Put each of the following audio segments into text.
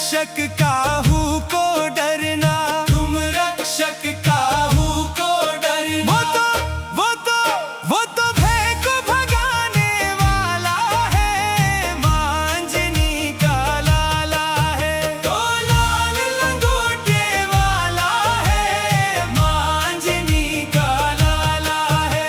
रक्षक काहू को डरना, तुम रक्षक काहू को डरना। वो तो भय को भगाने वाला है, मांझनी का लाला है। तो लाल लंगोटे वाला है, मांझनी का लाला है।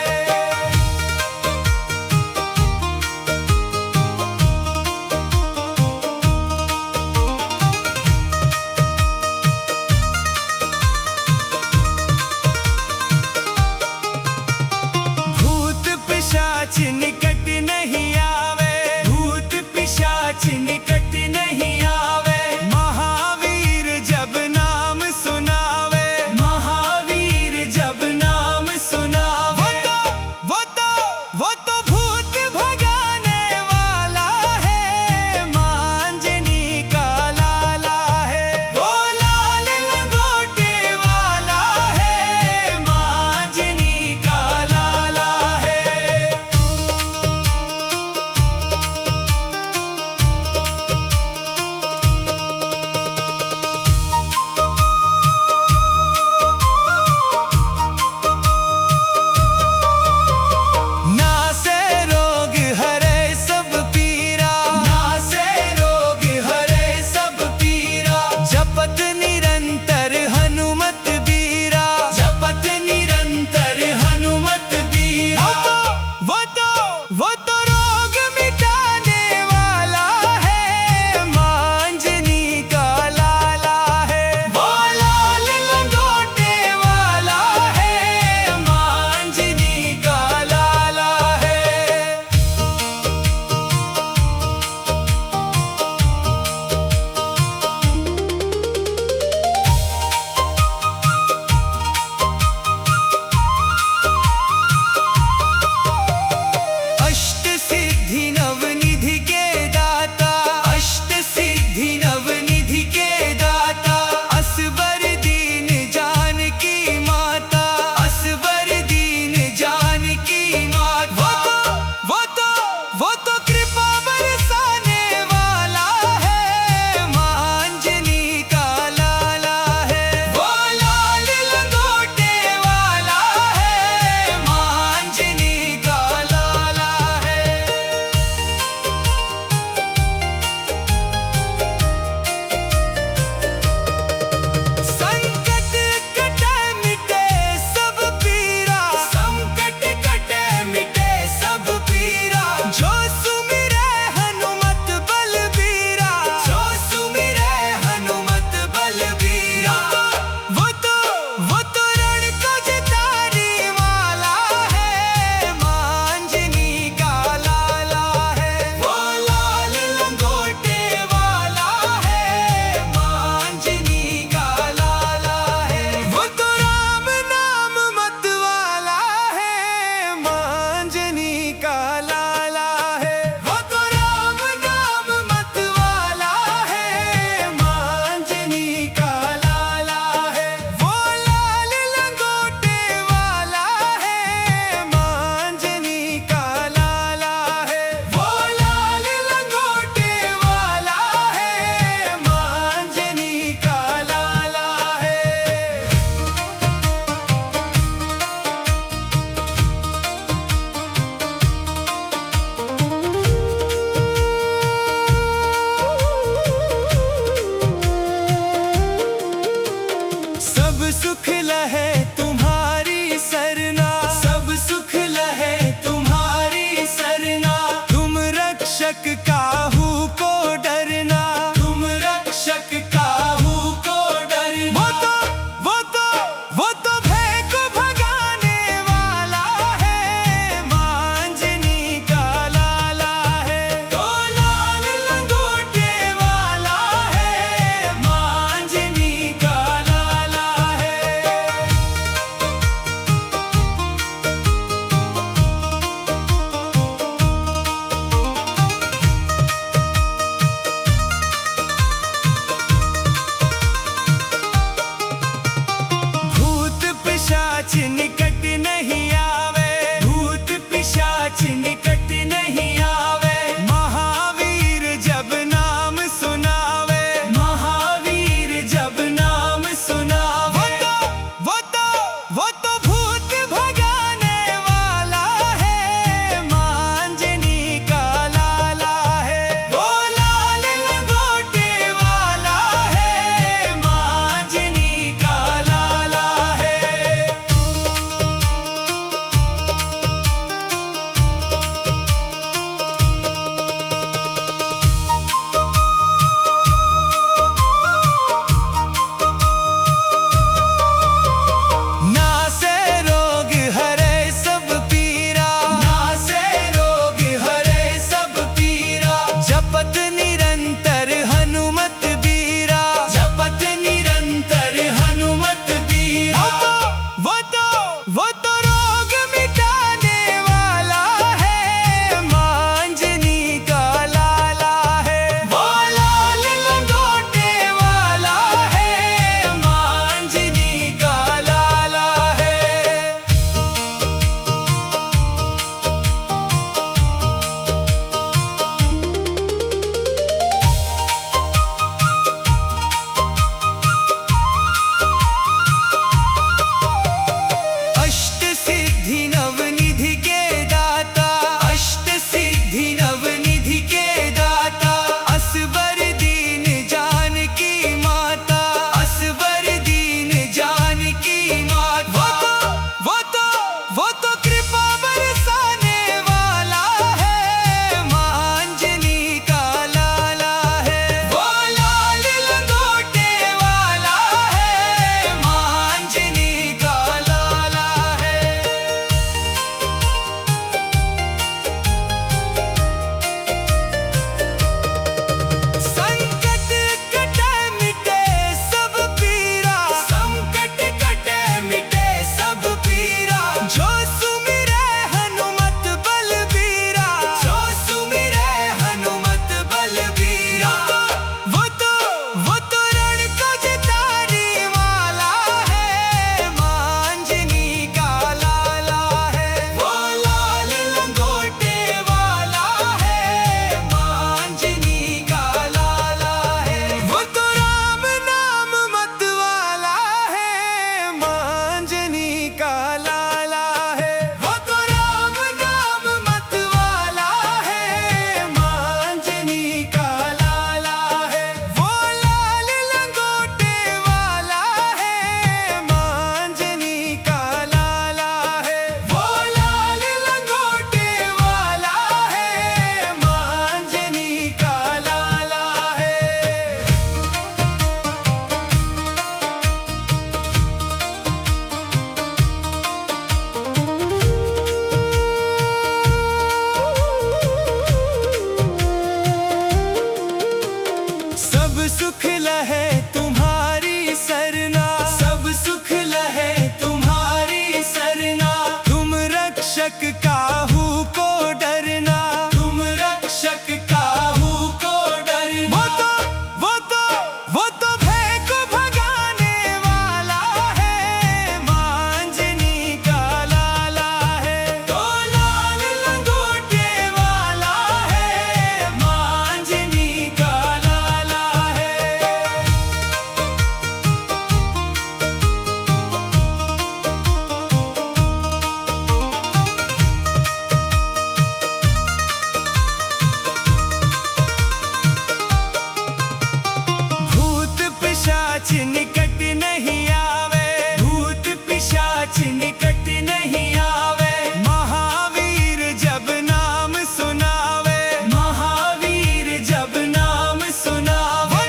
पिशाच निकट नहीं आवे, भूत पिशाच निकट नहीं आवे। महावीर जब नाम सुनावे, महावीर जब नाम सुनावे।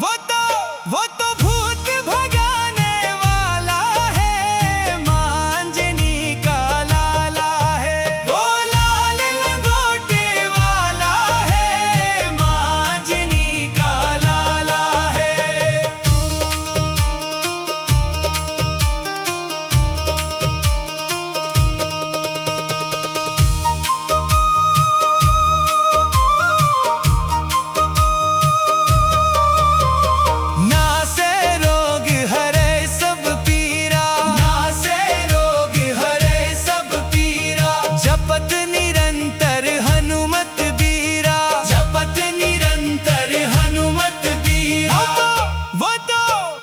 वो तो भूत भगाने वाला है, मांजनी का लाला है। वो लाल लंगोटे वाला है, मांजनी का लाला है। नासे रोग हरे सब पीरा, नासे रोग हरे सब पीरा। जपत निरंतर हनुमत बीरा, जपत निरंतर हनुमत बीरा।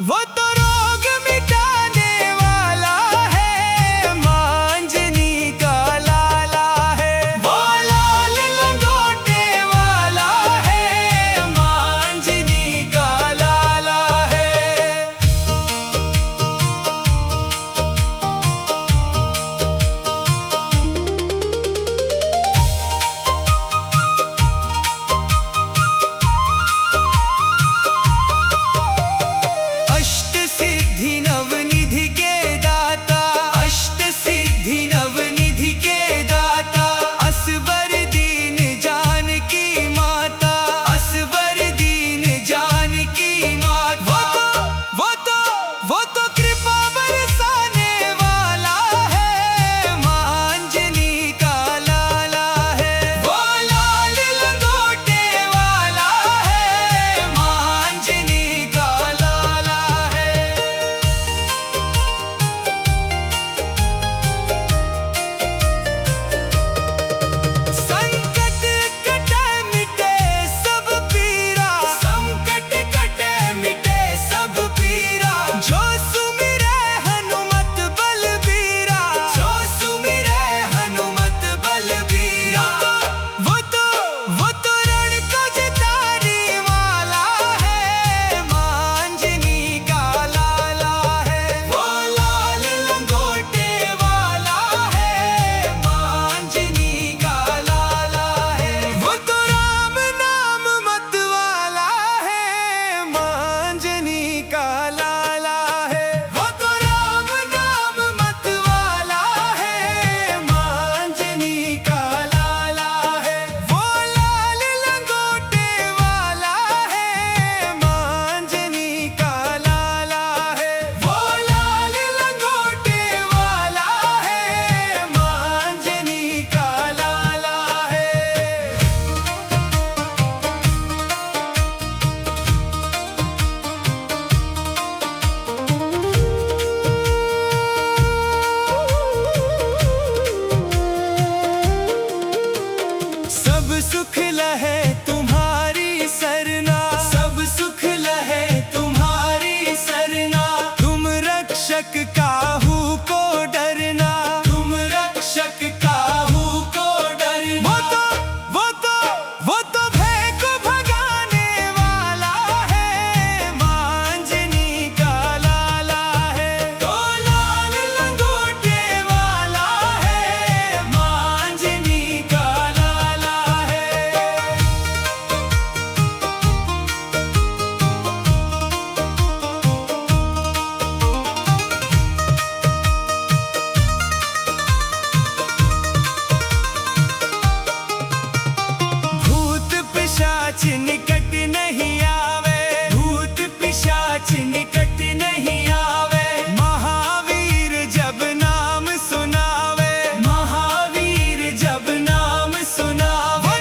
वो तो रोग मिटाने वाला है, मांजनी का लाला है। वो लाल लंगोटे वाला है, मांजनी का लाला है। अष्ट सिद्धि नवनिधि के दाता, अष्ट सिद्धि नवनिधि के दाता। असबर दीन जानकी माता, असबर दीन जानकी माता। वो तो कृपा बरसाने वाला है, मांजनी का लाला है। वो लाल लंगोटे वाला है, मांजनी का लाला है। संकट कटे मिटे सब पीरा, संकट कटे मिटे सब पीरा। जो सुमिरे हनुमत बलबीरा, जो सुमिरे हनुमत बलबीरा। वो तो रण को जिताने वाला है, मांजनी का लाला है। वो लाल लंगोटे वाला है, मांजनी का लाला है। वो तो राम नाम मत वाला है, मांजनी का लाला है। वो तो राम नाम मत वाला है, मांजनी का लाला है। वो लाल लंगोटे वाला है, मांजनी का लाला है। वो लाल लंगोटे वाला है, मांजनी का लाला है। सब सुख लहे तुम्हारी सरना, सब सुख लहे तुम्हारी सरना। तुम रक्षक काहू को डरना, तुम रक्षक काहू को डरना। वो तो भय को भगाने वाला है, मांजनी का लाला है। तो लाल लंगोटे वाला है, मांजनी का लाला है। भूत पिशाच निकट नहीं आवे, भूत पिशाच निकट नहीं आवे। महावीर जब नाम सुनावे, महावीर जब नाम सुनावे।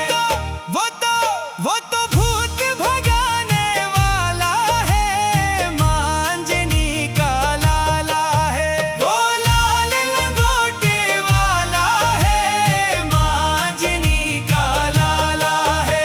वो तो भूत भगाने वाला है, मांजनी का लाला है। वो लाल लंगोटे वाला है, मांजनी का लाला है।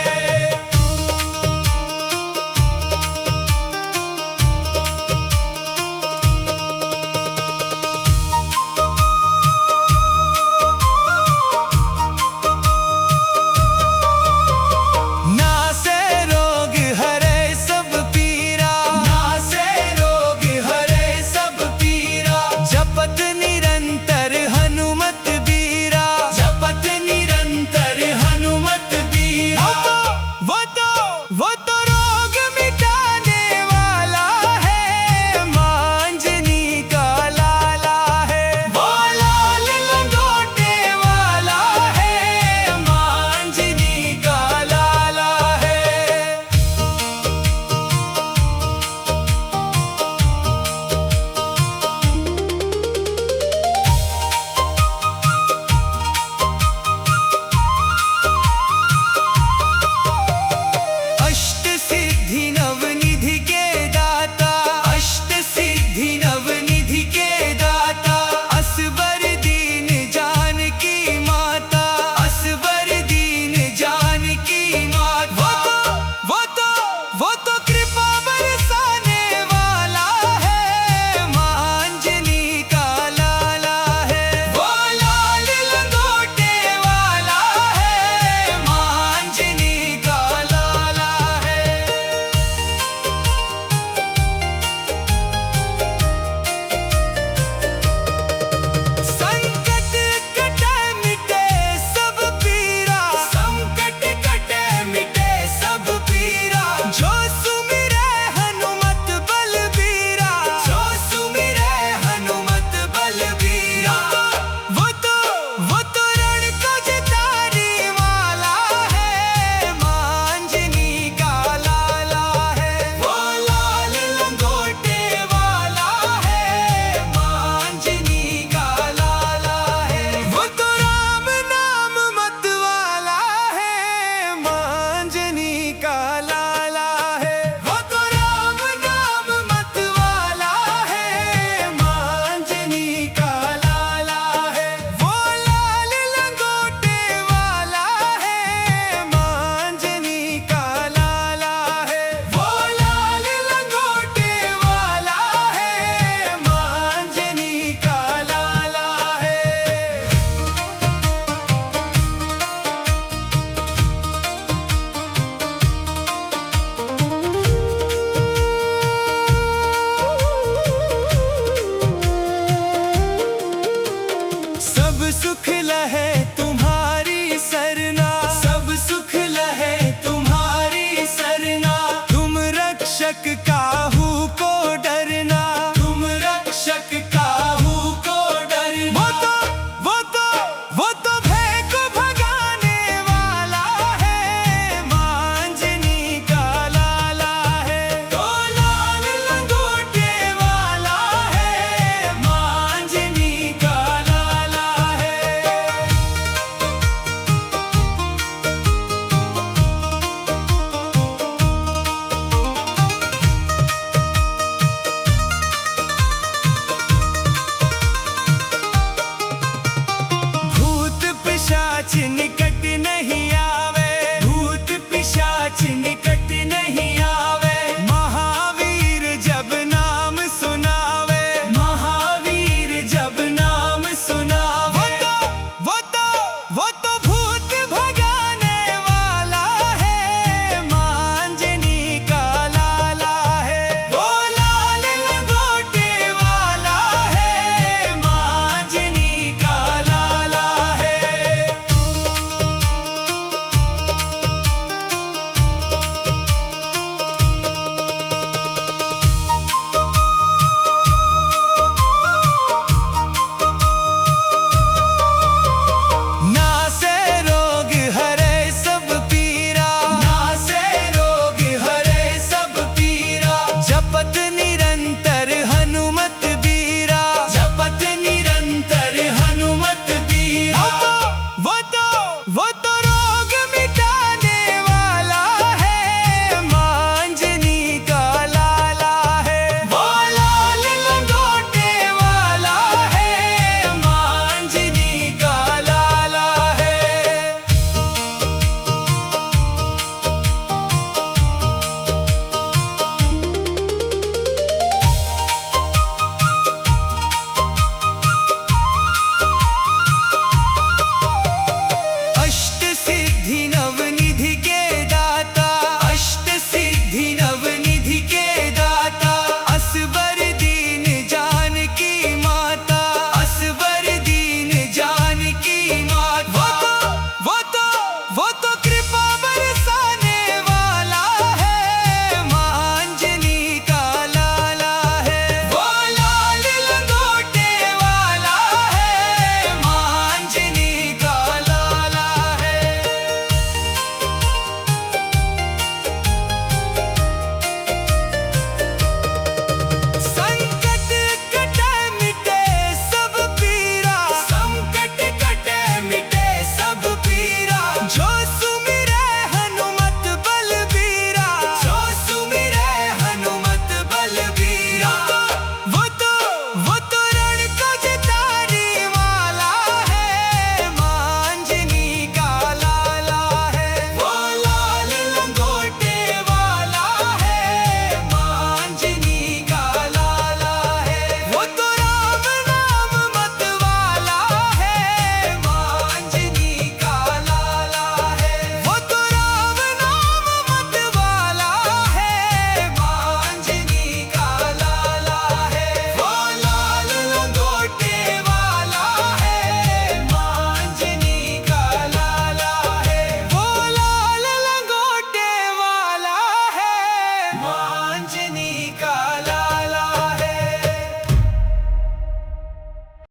राहु